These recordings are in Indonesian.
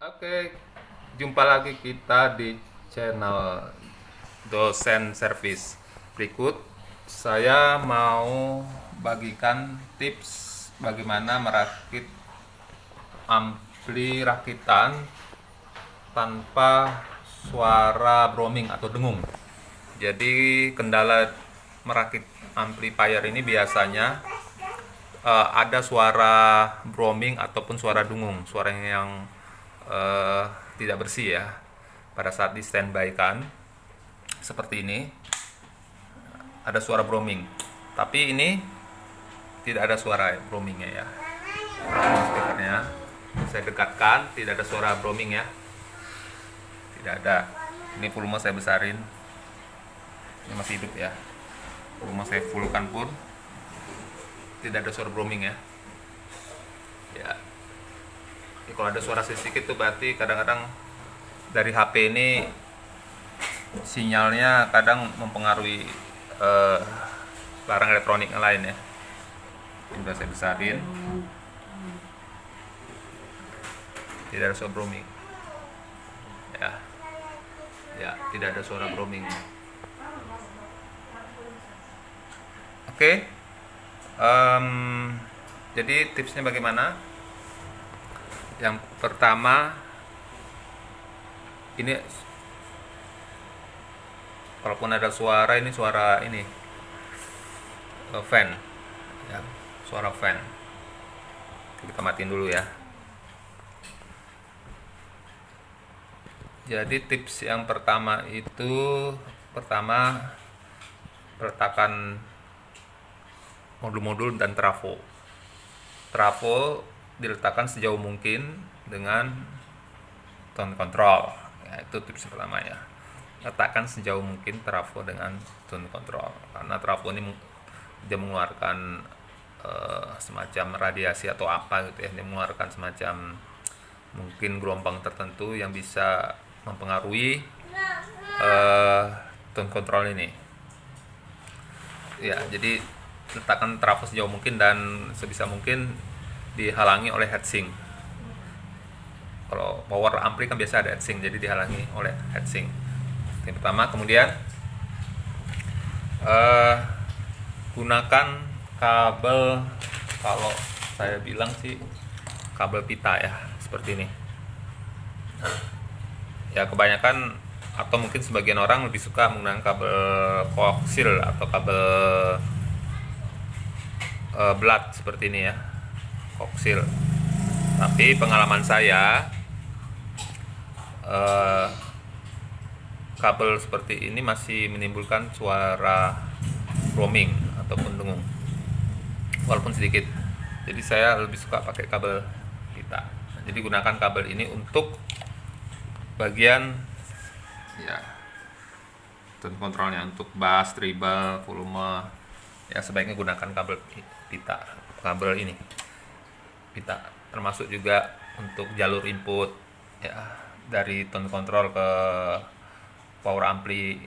Oke, jumpa lagi kita di channel Dosen Service. Berikut saya mau bagikan tips bagaimana merakit ampli rakitan tanpa suara broming atau dengung. Jadi kendala merakit amplifier ini biasanya ada suara broming ataupun suara dengung, suara yang tidak bersih ya pada saat di standby kan, seperti ini ada suara broming, tapi ini tidak ada suara bromingnya ya. Speakernya saya dekatkan, tidak ada suara broming ya, tidak ada. Ini volume saya besarin, ini masih hidup ya. Volume saya fullkan pun tidak ada suara broming ya. Ya, kalau ada suara sedikit itu berarti kadang-kadang dari HP ini sinyalnya kadang mempengaruhi barang elektronik yang lain ya. Ini udah saya besarin, tidak ada suara broming ya. Ya, tidak ada suara broming. Oke. Jadi tipsnya bagaimana? Yang pertama, ini walaupun ada suara, ini suara ini fan ya, suara fan. Kita matiin dulu ya. Jadi tips yang pertama itu, peletakan modul-modul dan trafo. Trafo diletakkan sejauh mungkin dengan tone control ya, itu tips pertama ya. Letakkan sejauh mungkin trafo dengan tone control, karena trafo ini dia mengeluarkan semacam radiasi atau apa gitu ya, dia mengeluarkan semacam mungkin gelombang tertentu yang bisa mempengaruhi tone control ini ya. Jadi letakkan trafo sejauh mungkin dan sebisa mungkin dihalangi oleh heatsink. Kalau power ampli kan biasa ada heatsink, jadi dihalangi oleh heatsink. Yang pertama. Kemudian gunakan kabel, kalau saya bilang sih kabel pita ya, seperti ini. Ya kebanyakan atau mungkin sebagian orang lebih suka menggunakan kabel koaksial atau kabel blood seperti ini ya, koaksial. Tapi pengalaman saya, kabel seperti ini masih menimbulkan suara roaming ataupun dengung, walaupun sedikit. Jadi saya lebih suka pakai kabel pita. Jadi gunakan kabel ini untuk bagian ya tone kontrolnya, untuk bass, treble, volume ya sebaiknya gunakan kabel pita, kabel ini pita. Termasuk juga untuk jalur input ya, dari tone control ke power ampli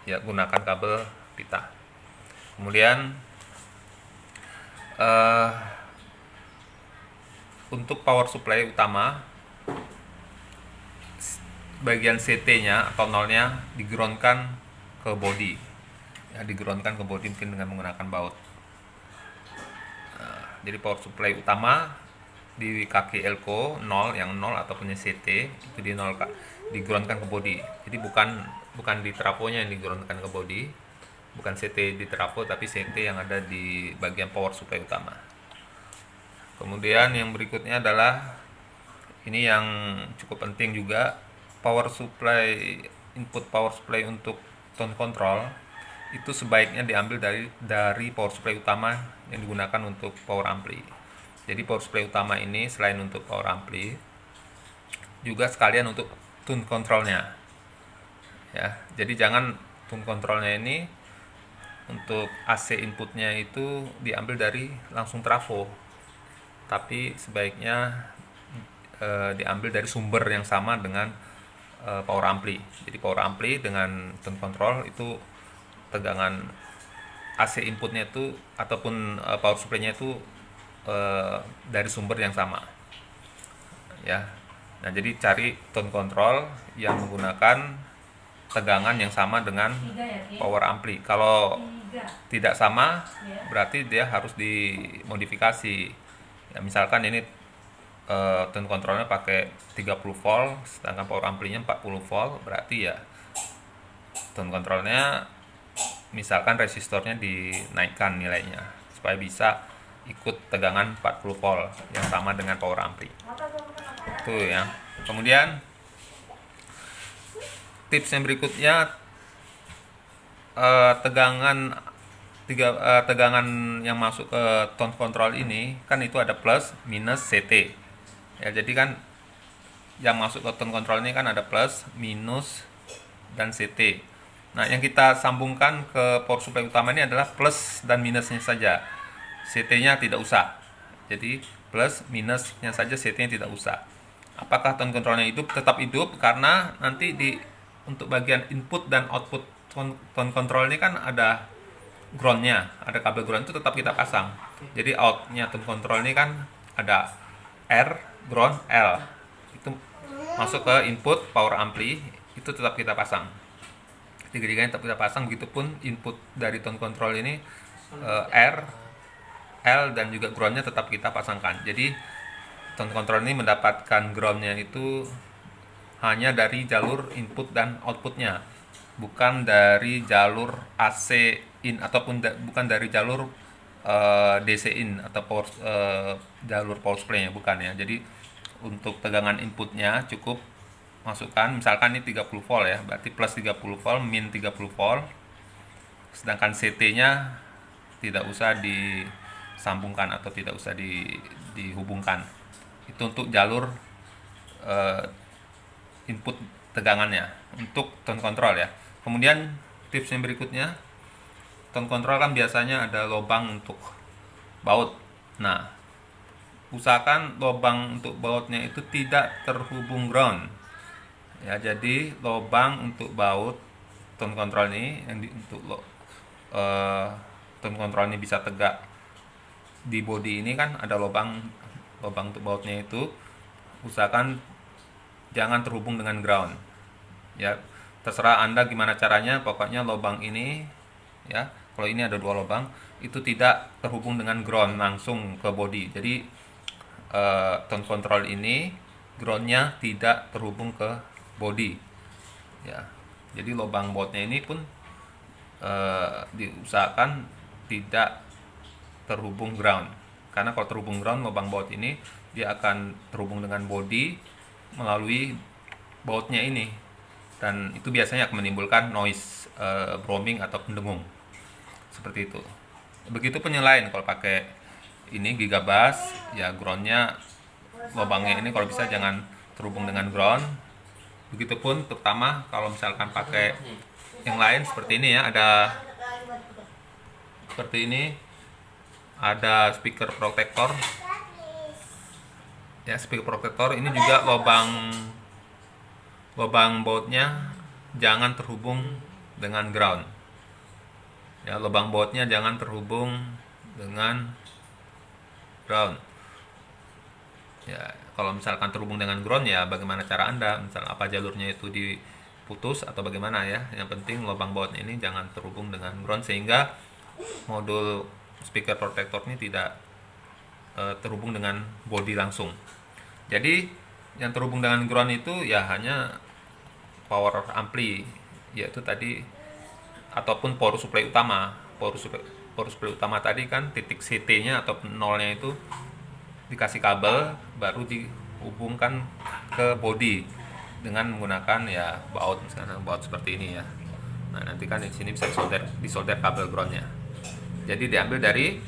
ya, gunakan kabel pita. Kemudian untuk power supply utama, bagian CT-nya atau nolnya digroundkan ke body ya, digroundkan ke body mungkin dengan menggunakan baut. Jadi power supply utama di kaki elko 0, yang 0 ataupun CT itu digroundkan ke body. Jadi bukan di trafonya yang digroundkan ke body, bukan CT di trafo, tapi CT yang ada di bagian power supply utama. Kemudian yang berikutnya adalah ini yang cukup penting juga, power supply, input power supply untuk tone control itu sebaiknya diambil dari power supply utama yang digunakan untuk power ampli. Jadi power supply utama ini selain untuk power ampli juga sekalian untuk tone controlnya ya. Jadi jangan tone controlnya ini untuk AC inputnya itu diambil dari langsung trafo, tapi sebaiknya diambil dari sumber yang sama dengan power ampli. Jadi power ampli dengan tone control itu tegangan AC inputnya itu ataupun power supply-nya itu dari sumber yang sama ya. Nah, jadi cari tone control yang menggunakan tegangan yang sama dengan power ampli. Kalau tidak sama, berarti dia harus dimodifikasi. Ya, misalkan ini tone controlnya pakai 30 volt, sedangkan power amplinya 40 volt, berarti ya tone controlnya misalkan resistornya dinaikkan nilainya supaya bisa ikut tegangan 40 volt yang sama dengan power ampli. Itu ya. Kemudian tips yang berikutnya, tegangan yang masuk ke tone control ini kan itu ada plus minus CT. Ya, jadi kan yang masuk ke tone control ini kan ada plus, minus, dan CT. Nah, yang kita sambungkan ke power supply utama ini adalah plus dan minusnya saja. CT-nya tidak usah. Jadi plus minusnya saja, CT-nya tidak usah. Apakah tone controlnya hidup? Tetap hidup, karena nanti untuk bagian input dan output tone control ini kan ada groundnya, ada kabel ground itu tetap kita pasang. Jadi outnya tone control ini kan ada R, ground, L. Itu masuk ke input power ampli, itu tetap kita pasang. Tiga-tiganya tetap kita pasang. Begitupun input dari tone control ini R, L, dan juga groundnya tetap kita pasangkan. Jadi tone control ini mendapatkan groundnya itu hanya dari jalur input dan outputnya, bukan dari jalur AC in ataupun bukan dari jalur DC in atau jalur power supply-nya, bukan ya. Jadi untuk tegangan inputnya cukup masukkan, misalkan ini 30 volt ya, berarti plus 30 volt, min 30 volt, sedangkan CT-nya tidak usah disambungkan atau tidak usah dihubungkan. Itu untuk jalur input tegangannya untuk tone control ya. Kemudian tips yang berikutnya, tone control kan biasanya ada lubang untuk baut. Nah, usahakan lubang untuk bautnya itu tidak terhubung ground. Ya, jadi lubang untuk baut tone control ini untuk tone control ini bisa tegak di body ini kan ada lubang untuk bautnya itu, usahakan jangan terhubung dengan ground. Ya, terserah Anda gimana caranya, pokoknya lubang ini ya, kalau ini ada dua lubang, itu tidak terhubung dengan ground langsung ke body. Jadi tone control ini groundnya tidak terhubung ke body ya. Jadi lubang bautnya ini pun diusahakan tidak terhubung ground, karena kalau terhubung ground, lubang baut ini dia akan terhubung dengan body melalui bautnya ini, dan itu biasanya akan menimbulkan noise, broming atau pendengung seperti itu. Begitupun yang lain, kalau pakai ini gigabus ya, groundnya lubangnya ini kalau bisa jangan terhubung dengan ground. Begitupun terutama kalau misalkan pakai yang lain seperti ini ya, ada seperti ini, ada speaker protector ya, speaker protector ini juga lubang bautnya jangan terhubung dengan ground ya, lubang bautnya jangan terhubung dengan ground ya. Kalau misalkan terhubung dengan ground ya, bagaimana cara Anda, misal apa jalurnya itu diputus atau bagaimana ya, yang penting lubang bautnya ini jangan terhubung dengan ground, sehingga modul speaker protector ini tidak terhubung dengan body langsung. Jadi yang terhubung dengan ground itu ya hanya power ampli, yaitu tadi, ataupun power supply utama. Power supply utama tadi kan titik CT-nya atau nolnya itu dikasih kabel, baru dihubungkan ke body dengan menggunakan ya baut, misalnya baut seperti ini ya. Nah, nanti kan di sini bisa disolder kabel groundnya. Jadi diambil dari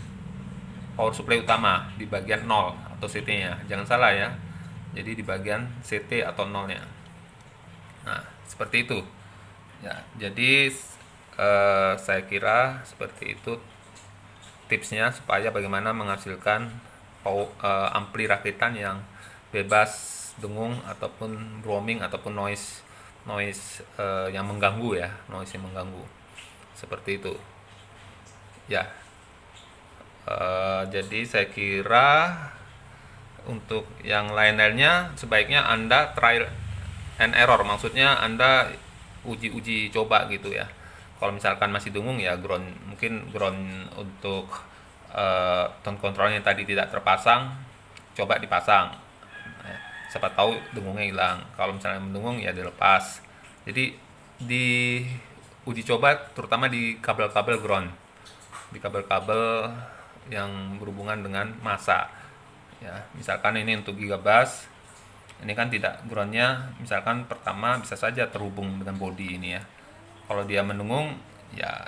power supply utama di bagian 0 atau CT-nya, jangan salah ya. Jadi di bagian CT atau 0-nya. Nah, seperti itu ya. Jadi saya kira seperti itu tipsnya supaya bagaimana menghasilkan ampli rakitan yang bebas dengung ataupun roaming ataupun noise yang mengganggu ya, noise yang mengganggu seperti itu ya. Jadi saya kira Untuk yang lain-lainnya sebaiknya Anda trial and error, maksudnya Anda uji-uji coba gitu ya. Kalau misalkan masih dengung ya mungkin ground untuk tone controlnya tadi tidak terpasang, coba dipasang. Siapa tahu dengungnya hilang. Kalau misalnya mendengung ya dilepas. Jadi di uji coba terutama di kabel-kabel ground, di kabel-kabel yang berhubungan dengan massa ya. Misalkan ini untuk gigabus, ini kan tidak, groundnya misalkan pertama bisa saja terhubung dengan body ini ya. Kalau dia mendengung ya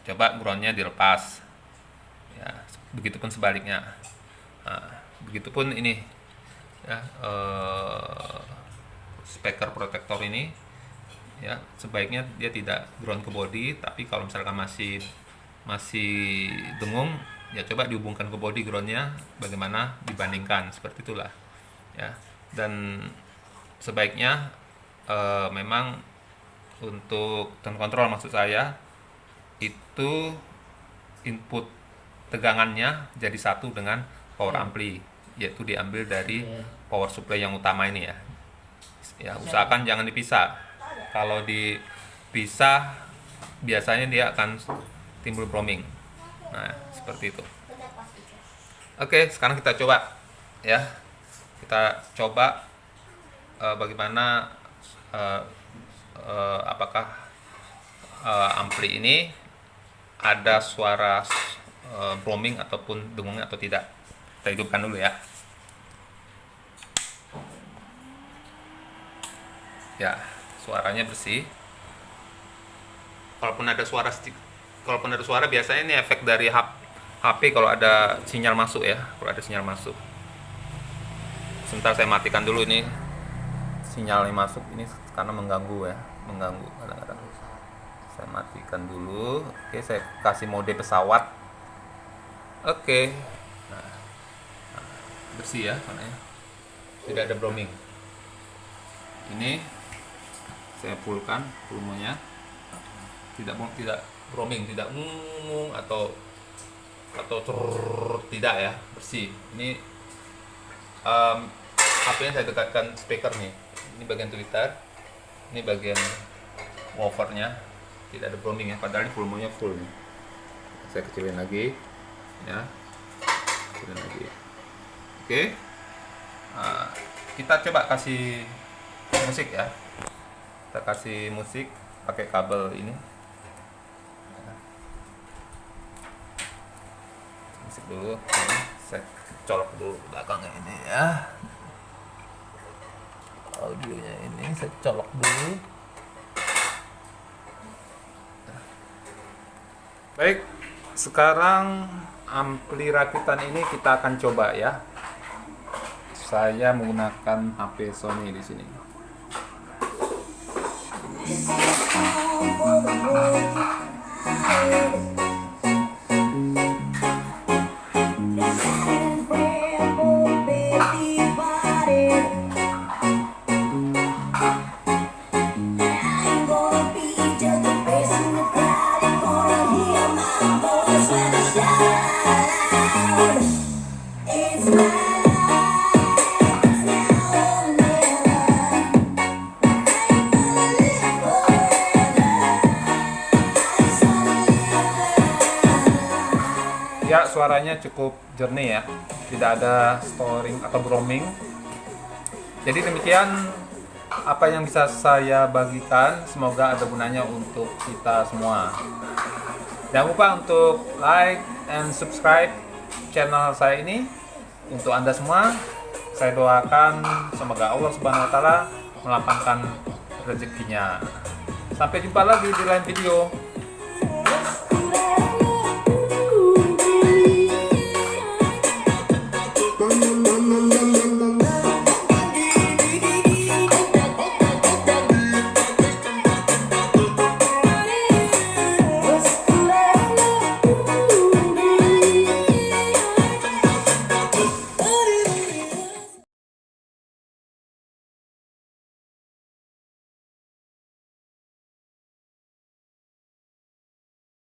coba groundnya dilepas ya, begitupun sebaliknya. Nah, begitupun ini ya, speaker protektor ini ya, sebaiknya dia tidak ground ke body, tapi kalau misalkan masih dengung ya coba dihubungkan ke body groundnya, bagaimana dibandingkan, seperti itulah ya. Dan sebaiknya memang untuk tone control, maksud saya itu input tegangannya jadi satu dengan power ampli, yaitu diambil dari power supply yang utama ini ya. Ya, usahakan jangan dipisah. Kalau dipisah biasanya dia akan timbul broming. Nah, seperti itu. Oke, sekarang kita coba ya. Kita coba bagaimana apakah ampli ini ada suara broming ataupun dengungnya atau tidak. Kita hidupkan dulu ya. Ya, suaranya bersih. Kalaupun ada suara biasanya ini efek dari HP kalau ada sinyal masuk ya, kalau ada sinyal masuk. Sebentar saya matikan dulu ini sinyalnya masuk ini karena mengganggu ya, mengganggu kadang-kadang. Saya matikan dulu. Oke, saya kasih mode pesawat. Oke. Nah, bersih ya warnanya. Tidak ada broming. Ini saya fullkan volumenya. Tidak broming, tidak atau tidak ya, bersih. Ini HP-nya saya dekatkan speaker nih. Ini bagian tweeter, ini bagian woofernya, tidak ada broming ya, padahal ini volumenya full nih. Saya kecilin lagi ya, kecilin lagi. Oke. Kita coba kasih musik ya, kita kasih musik pakai kabel ini. Musik dulu, saya colok dulu belakangnya ini ya, audionya ini saya colok dulu. Baik, sekarang ampli rakitan ini kita akan coba ya. Saya menggunakan HP Sony di sini. Ya, suaranya cukup jernih ya, tidak ada storing atau broming. Jadi demikian apa yang bisa saya bagikan, semoga ada gunanya untuk kita semua. Jangan lupa untuk like and subscribe channel saya ini. Untuk Anda semua, saya doakan semoga Allah Subhanahu wa taala melapangkan rezekinya. Sampai jumpa lagi di lain video.